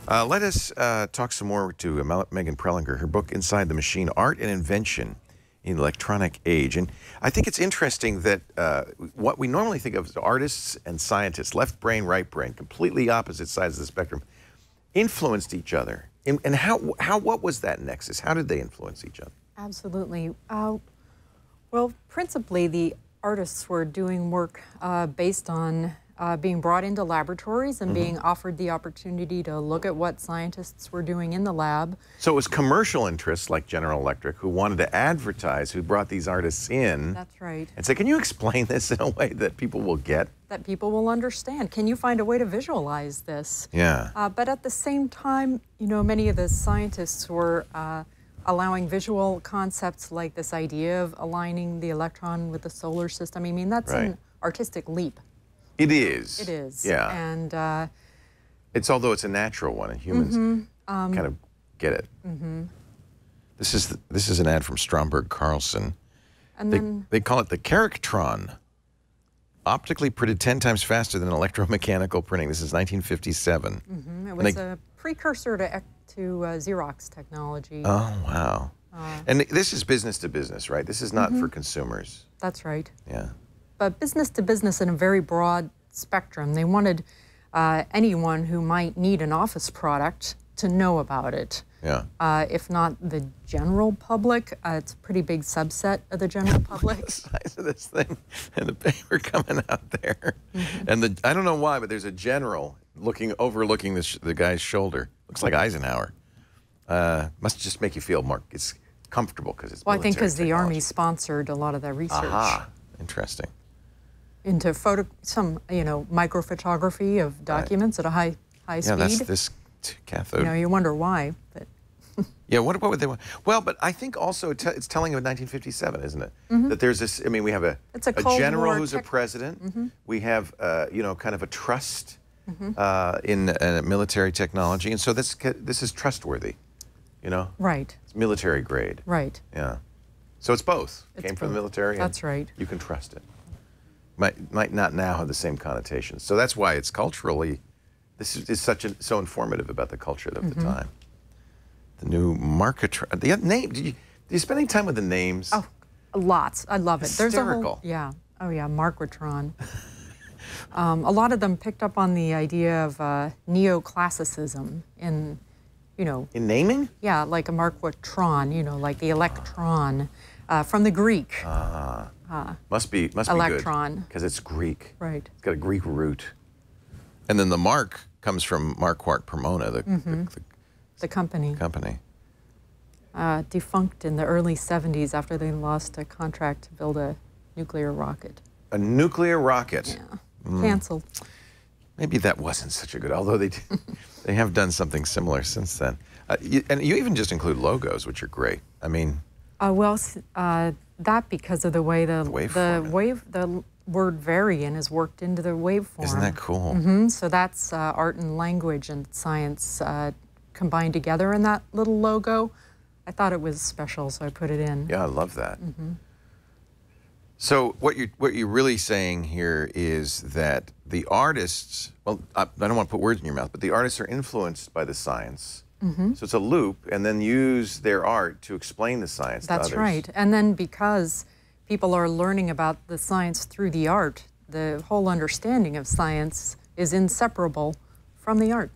Let us talk some more to Megan Prelinger. Her book, Inside the Machine, Art and Invention in the Electronic Age. And I think it's interesting that what we normally think of as artists and scientists, left brain, right brain, completely opposite sides of the spectrum, influenced each other. And what was that nexus? How did they influence each other? Absolutely. Well, principally, the artists were doing work based on being brought into laboratories and being offered the opportunity to look at what scientists were doing in the lab. So it was commercial interests like General Electric who wanted to advertise, who brought these artists in. That's right. And say, can you explain this in a way that people will get? That people will understand. Can you find a way to visualize this? Yeah. But at the same time, you know, many of the scientists were allowing visual concepts like this idea of aligning the electron with the solar system. I mean, that's an artistic leap. It is. It is. Yeah. And although it's a natural one, and humans kind of get it. This is an ad from Stromberg Carlson. And they call it the Charactron. Optically printed 10 times faster than electromechanical printing. This is 1957. It was a precursor to Xerox technology. Oh, wow. And this is business to business, right? This is not for consumers. That's right. Yeah. But business to business in a very broad spectrum. They wanted anyone who might need an office product to know about it. Yeah. If not the general public, it's a pretty big subset of the general public. The size of this thing and the paper coming out there. And I don't know why, but there's a general overlooking the guy's shoulder. Looks like Eisenhower. Must just make you feel more comfortable because it's I think because the technology. Army sponsored a lot of that research. Aha, interesting. Into some microphotography of documents at a high speed. Yeah, that's this cathode. You know, you wonder why, but. Yeah, what would they want? Well, but I think also it's telling of 1957, isn't it? That there's this. I mean, we have a general who's a president. We have kind of a trust in military technology, and so this is trustworthy. You know. Right. It's military grade. Right. Yeah. So it's both. Came from the military. That's right. You can trust it. Might not now have the same connotations. So that's why it's culturally. This is so informative about the culture of the time. The new Markatron. The name. Do you spend any time with the names? Oh, lots. I love it. Hysterical. There's a whole, yeah. Oh yeah, Markatron. A lot of them picked up on the idea of neoclassicism in, in naming. Yeah, like a Markatron. Like the electron from the Greek. Must be electron. Good because it's Greek. Right. It's got a Greek root. And then the Mark comes from Marquardt Pomona, the company. Defunct in the early 70s after they lost a contract to build a nuclear rocket. A nuclear rocket? Yeah. Canceled. Maybe that wasn't such a good, although they have done something similar since then. And you even just include logos, which are great. I mean... that because of the way the word variant is worked into the waveform. Isn't that cool? So that's art and language and science combined together in that little logo. I thought it was special, so I put it in. Yeah, I love that. So what you're really saying here is that the artists, well, I don't want to put words in your mouth, but the artists are influenced by the science. So it's a loop, and then use their art to explain the science to others. That's right. And then because people are learning about the science through the art, the whole understanding of science is inseparable from the art.